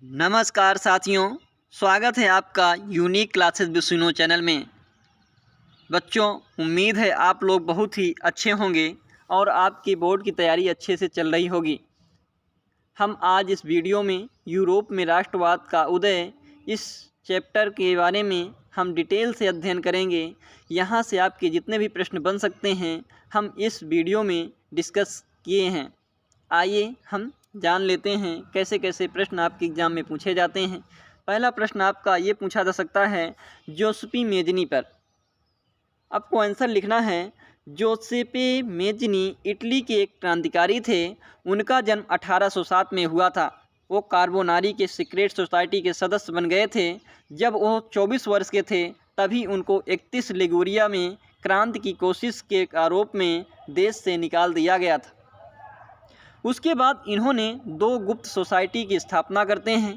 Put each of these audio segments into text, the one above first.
नमस्कार साथियों, स्वागत है आपका यूनिक क्लासेस विद सुनो चैनल में। बच्चों, उम्मीद है आप लोग बहुत ही अच्छे होंगे और आपकी बोर्ड की तैयारी अच्छे से चल रही होगी। हम आज इस वीडियो में यूरोप में राष्ट्रवाद का उदय इस चैप्टर के बारे में हम डिटेल से अध्ययन करेंगे। यहाँ से आपके जितने भी प्रश्न बन सकते हैं हम इस वीडियो में डिस्कस किए हैं। आइए हम जान लेते हैं कैसे कैसे प्रश्न आपके एग्ज़ाम में पूछे जाते हैं। पहला प्रश्न आपका ये पूछा जा सकता है जोसेपे मेज़नी पर। आपको आंसर लिखना है। जोसेपे मेज़नी इटली के एक क्रांतिकारी थे। उनका जन्म 1807 में हुआ था। वो कार्बोनारी के सीक्रेट सोसाइटी के सदस्य बन गए थे। जब वो 24 वर्ष के थे तभी उनको 31 लिगुरिया में क्रांति की कोशिश के आरोप में देश से निकाल दिया गया था। उसके बाद इन्होंने दो गुप्त सोसाइटी की स्थापना करते हैं।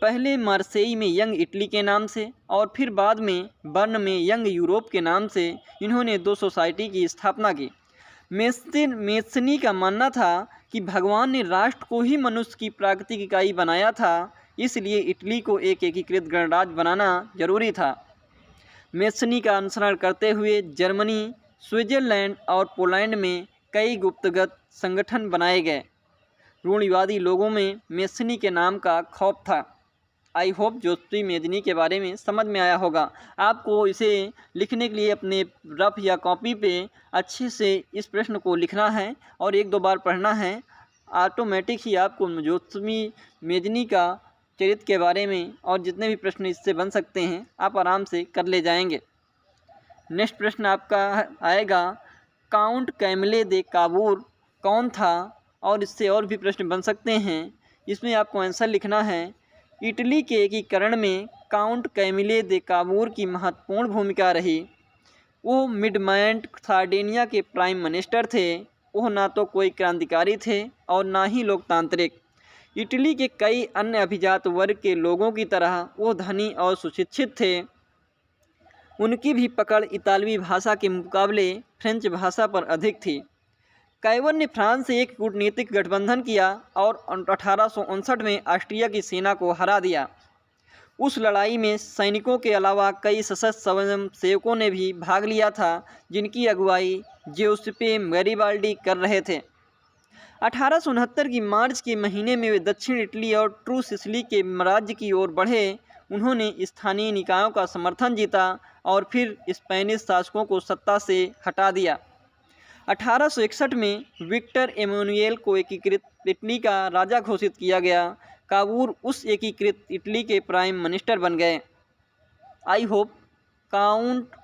पहले मार्सेई में यंग इटली के नाम से और फिर बाद में बर्न में यंग यूरोप के नाम से इन्होंने दो सोसाइटी की स्थापना की। मेस्नी का मानना था कि भगवान ने राष्ट्र को ही मनुष्य की प्राकृतिक इकाई बनाया था, इसलिए इटली को एक एकीकृत गणराज्य बनाना जरूरी था। मेस्नी का अनुसरण करते हुए जर्मनी, स्विट्जरलैंड और पोलैंड में कई गुप्तगत संगठन बनाए गए। रूढ़िवादी लोगों में मेस्नी के नाम का खौफ था। आई होप जोसेपे मेज़नी के बारे में समझ में आया होगा। आपको इसे लिखने के लिए अपने रफ या कॉपी पे अच्छे से इस प्रश्न को लिखना है और एक दो बार पढ़ना है। ऑटोमेटिक ही आपको जोसेपे मेज़नी का चरित्र के बारे में और जितने भी प्रश्न इससे बन सकते हैं आप आराम से कर ले जाएंगे। नेक्स्ट प्रश्न आपका आएगा, काउंट कैमिले दे काबूर कौन था? और इससे और भी प्रश्न बन सकते हैं। इसमें आपको आंसर लिखना है। इटली के एकीकरण में काउंट कैमिले दे काबूर की महत्वपूर्ण भूमिका रही। वो मिडमैंट सार्डिनिया के प्राइम मिनिस्टर थे। वो ना तो कोई क्रांतिकारी थे और ना ही लोकतांत्रिक। इटली के कई अन्य अभिजात वर्ग के लोगों की तरह वो धनी और सुशिक्षित थे। उनकी भी पकड़ इतालवी भाषा के मुकाबले फ्रेंच भाषा पर अधिक थी। कैवर ने फ्रांस से एक कूटनीतिक गठबंधन किया और 1859 में ऑस्ट्रिया की सेना को हरा दिया। उस लड़ाई में सैनिकों के अलावा कई सशस्त्र स्वयंसेवकों ने भी भाग लिया था, जिनकी अगुवाई जोसेपे गैरिबाल्डी कर रहे थे। 1869 की मार्च के महीने में वे दक्षिण इटली और ट्रू सिसिली के राज्य की ओर बढ़े। उन्होंने स्थानीय निकायों का समर्थन जीता और फिर स्पेनिश शासकों को सत्ता से हटा दिया। 1861 में विक्टर एमानुएल को एकीकृत इटली का राजा घोषित किया गया। काबूर उस एकीकृत इटली के प्राइम मिनिस्टर बन गए। आई होप काउंट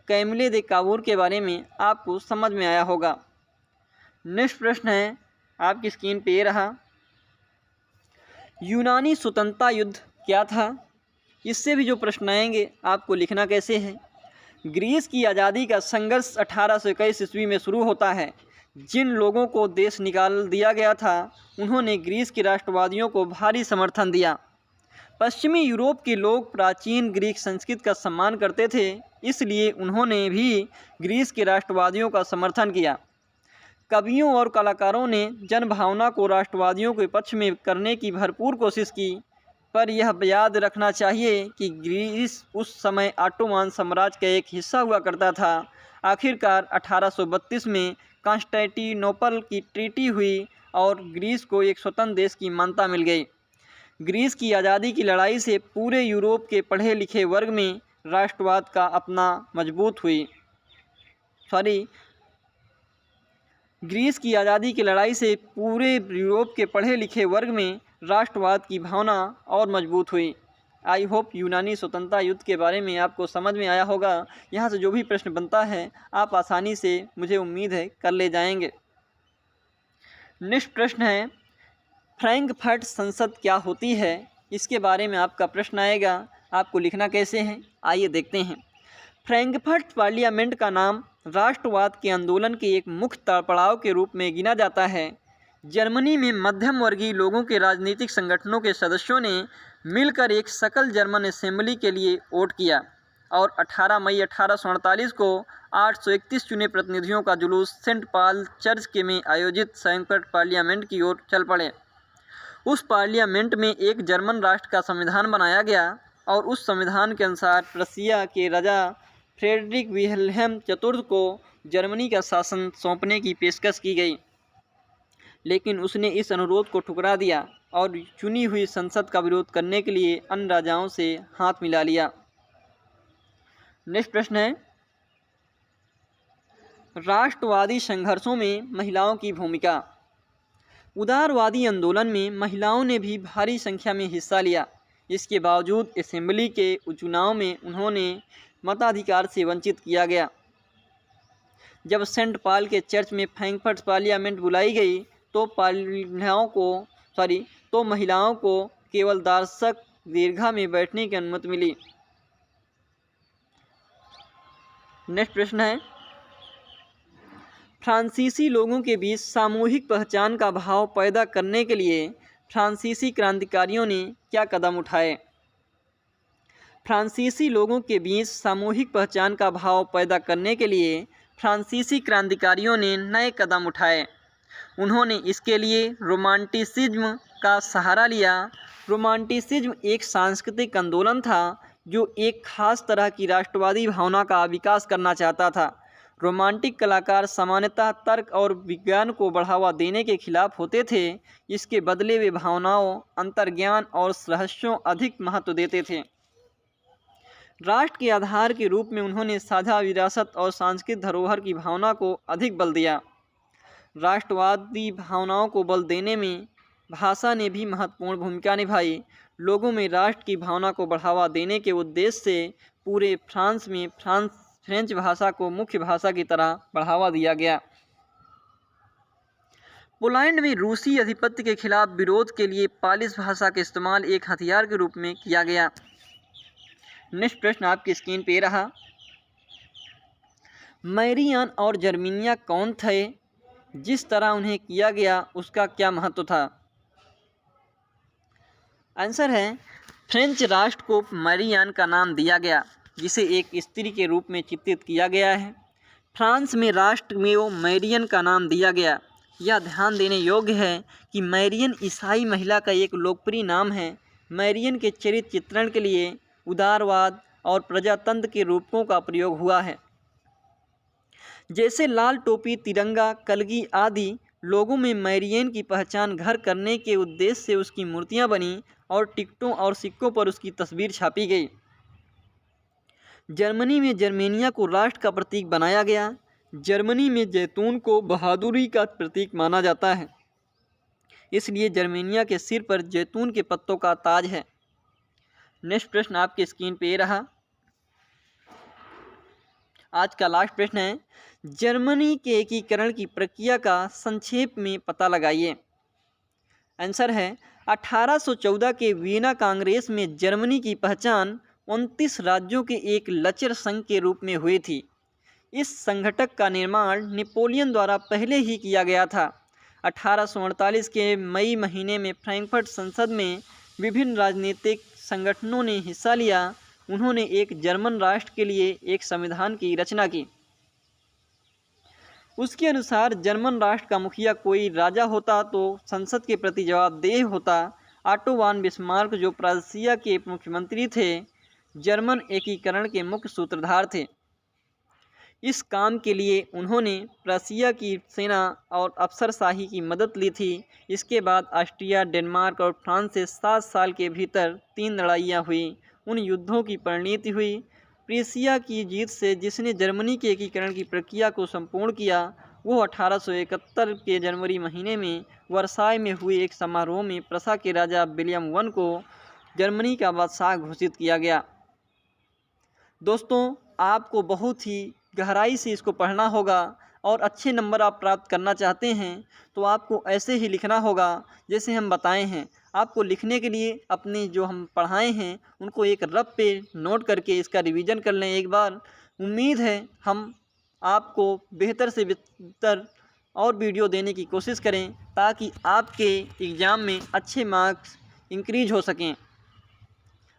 कैमिले दे काबूर के बारे में आपको समझ में आया होगा। नेक्स्ट प्रश्न है आपकी स्क्रीन पे ये रहा। यूनानी स्वतंत्रता युद्ध क्या था? इससे भी जो प्रश्न आएंगे आपको लिखना कैसे है। ग्रीस की आज़ादी का संघर्ष 1821 ईस्वी में शुरू होता है। जिन लोगों को देश निकाल दिया गया था उन्होंने ग्रीस के राष्ट्रवादियों को भारी समर्थन दिया। पश्चिमी यूरोप के लोग प्राचीन ग्रीक संस्कृति का सम्मान करते थे, इसलिए उन्होंने भी ग्रीस के राष्ट्रवादियों का समर्थन किया। कवियों और कलाकारों ने जनभावना को राष्ट्रवादियों के पक्ष में करने की भरपूर कोशिश की, पर यह याद रखना चाहिए कि ग्रीस उस समय ऑटोमान साम्राज्य का एक हिस्सा हुआ करता था। आखिरकार 1832 में कॉन्स्टेंटिनोपल की ट्रीटी हुई और ग्रीस को एक स्वतंत्र देश की मान्यता मिल गई। ग्रीस की आज़ादी की लड़ाई से पूरे यूरोप के पढ़े लिखे वर्ग में राष्ट्रवाद का अपना मजबूत हुई। ग्रीस की आज़ादी की लड़ाई से पूरे यूरोप के पढ़े लिखे वर्ग में राष्ट्रवाद की भावना और मजबूत हुई। आई होप यूनानी स्वतंत्रता युद्ध के बारे में आपको समझ में आया होगा। यहाँ से जो भी प्रश्न बनता है आप आसानी से, मुझे उम्मीद है, कर ले जाएंगे। नेक्स्ट प्रश्न है, फ्रैंकफर्ट संसद क्या होती है? इसके बारे में आपका प्रश्न आएगा। आपको लिखना कैसे है आइए देखते हैं। फ्रैंकफर्ट पार्लियामेंट का नाम राष्ट्रवाद के आंदोलन के एक मुख्य पड़ाव के रूप में गिना जाता है। जर्मनी में मध्यम वर्गीय लोगों के राजनीतिक संगठनों के सदस्यों ने मिलकर एक सकल जर्मन असेंबली के लिए वोट किया और 18 मई 1848 को 831 चुने प्रतिनिधियों का जुलूस सेंट पॉल चर्च के में आयोजित फ्रैंकफर्ट पार्लियामेंट की ओर चल पड़े। उस पार्लियामेंट में एक जर्मन राष्ट्र का संविधान बनाया गया और उस संविधान के अनुसार प्रशिया के राजा फ्रेडरिक विल्हेम चतुर्थ को जर्मनी का शासन सौंपने की पेशकश की गई, लेकिन उसने इस अनुरोध को ठुकरा दिया और चुनी हुई संसद का विरोध करने के लिए अन्य राजाओं से हाथ मिला लिया। नेक्स्ट प्रश्न है, राष्ट्रवादी संघर्षों में महिलाओं की भूमिका। उदारवादी आंदोलन में महिलाओं ने भी भारी संख्या में हिस्सा लिया। इसके बावजूद असेंबली के चुनाव में उन्होंने मताधिकार से वंचित किया गया। जब सेंट पॉल के चर्च में फ्रैंकफर्ट पार्लियामेंट बुलाई गई तो महिलाओं को केवल दर्शक दीर्घा में बैठने की अनुमति मिली। नेक्स्ट प्रश्न है, फ्रांसीसी लोगों के बीच सामूहिक पहचान का भाव पैदा करने के लिए फ्रांसीसी क्रांतिकारियों ने क्या कदम उठाए। फ्रांसीसी लोगों के बीच सामूहिक पहचान का भाव पैदा करने के लिए फ्रांसीसी क्रांतिकारियों ने नए कदम उठाए। उन्होंने इसके लिए रोमांटिसिज्म का सहारा लिया। रोमांटिसिज्म एक सांस्कृतिक आंदोलन था जो एक खास तरह की राष्ट्रवादी भावना का विकास करना चाहता था। रोमांटिक कलाकार सामान्यतः तर्क और विज्ञान को बढ़ावा देने के खिलाफ होते थे। इसके बदले वे भावनाओं, अंतर्ज्ञान और रहस्यों अधिक महत्व देते थे। राष्ट्र के आधार के रूप में उन्होंने साझा विरासत और सांस्कृतिक धरोहर की भावना को अधिक बल दिया। राष्ट्रवादी भावनाओं को बल देने में भाषा ने भी महत्वपूर्ण भूमिका निभाई। लोगों में राष्ट्र की भावना को बढ़ावा देने के उद्देश्य से पूरे फ्रांस में फ्रेंच भाषा को मुख्य भाषा की तरह बढ़ावा दिया गया। पोलैंड में रूसी आधिपत्य के खिलाफ विरोध के लिए पालिश भाषा का इस्तेमाल एक हथियार के रूप में किया गया। नेक्स्ट प्रश्न आपकी स्क्रीन पे रहा, मैरियान और जर्मनिया कौन थे? जिस तरह उन्हें किया गया उसका क्या महत्व था? आंसर है, फ्रेंच राष्ट्र को मैरियान का नाम दिया गया जिसे एक स्त्री के रूप में चित्रित किया गया है। फ्रांस में राष्ट्र में वो मैरियन का नाम दिया गया। यह ध्यान देने योग्य है कि मैरियन ईसाई महिला का एक लोकप्रिय नाम है। मैरियन के चरित्र चित्रण के लिए उदारवाद और प्रजातंत्र के रूपों का प्रयोग हुआ है, जैसे लाल टोपी, तिरंगा, कलगी आदि। लोगों में मैरियन की पहचान घर करने के उद्देश्य से उसकी मूर्तियां बनी और टिकटों और सिक्कों पर उसकी तस्वीर छापी गई। जर्मनी में जर्मेनिया को राष्ट्र का प्रतीक बनाया गया। जर्मनी में जैतून को बहादुरी का प्रतीक माना जाता है, इसलिए जर्मेनिया के सिर पर जैतून के पत्तों का ताज है। नेक्स्ट प्रश्न आपके स्क्रीन पे रहा, आज का लास्ट प्रश्न है, जर्मनी के एकीकरण की प्रक्रिया का संक्षेप में पता लगाइए। आंसर है, 1814 के वियना कांग्रेस में जर्मनी की पहचान 29 राज्यों के एक लचर संघ के रूप में हुई थी। इस संगठक का निर्माण नेपोलियन द्वारा पहले ही किया गया था। 1848 के मई महीने में फ्रैंकफर्ट संसद में विभिन्न राजनीतिक संगठनों ने हिस्सा लिया। उन्होंने एक जर्मन राष्ट्र के लिए एक संविधान की रचना की। उसके अनुसार जर्मन राष्ट्र का मुखिया कोई राजा होता तो संसद के प्रति जवाबदेह होता। ऑटो वॉन बिस्मार्क जो प्रूसिया के मुख्यमंत्री थे, जर्मन एकीकरण के मुख्य सूत्रधार थे। इस काम के लिए उन्होंने प्रूसिया की सेना और अफसरशाही की मदद ली थी। इसके बाद ऑस्ट्रिया, डेनमार्क और फ्रांस से 7 साल के भीतर 3 लड़ाइयाँ हुई। उन युद्धों की परिणति हुई प्रूसिया की जीत से, जिसने जर्मनी के एकीकरण की प्रक्रिया को संपूर्ण किया। वो 1871 के जनवरी महीने में वर्साय में हुए एक समारोह में प्रसा के राजा विलियम I को जर्मनी का बादशाह घोषित किया गया। दोस्तों, आपको बहुत ही गहराई से इसको पढ़ना होगा और अच्छे नंबर आप प्राप्त करना चाहते हैं तो आपको ऐसे ही लिखना होगा जैसे हम बताए हैं। आपको लिखने के लिए अपने जो हम पढ़ाए हैं उनको एक रफ पे नोट करके इसका रिवीजन कर लें एक बार। उम्मीद है हम आपको बेहतर से बेहतर और वीडियो देने की कोशिश करें ताकि आपके एग्ज़ाम में अच्छे मार्क्स इंक्रीज हो सकें।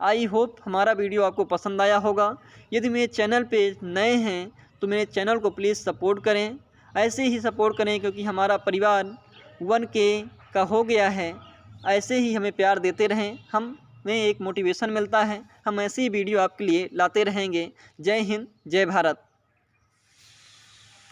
आई होप हमारा वीडियो आपको पसंद आया होगा। यदि मेरे चैनल पे नए हैं तो मेरे चैनल को प्लीज़ सपोर्ट करें, ऐसे ही सपोर्ट करें क्योंकि हमारा परिवार 1K का हो गया है। ऐसे ही हमें प्यार देते रहें, हमें एक मोटिवेशन मिलता है। हम ऐसी वीडियो आपके लिए लाते रहेंगे। जय हिंद, जय भारत।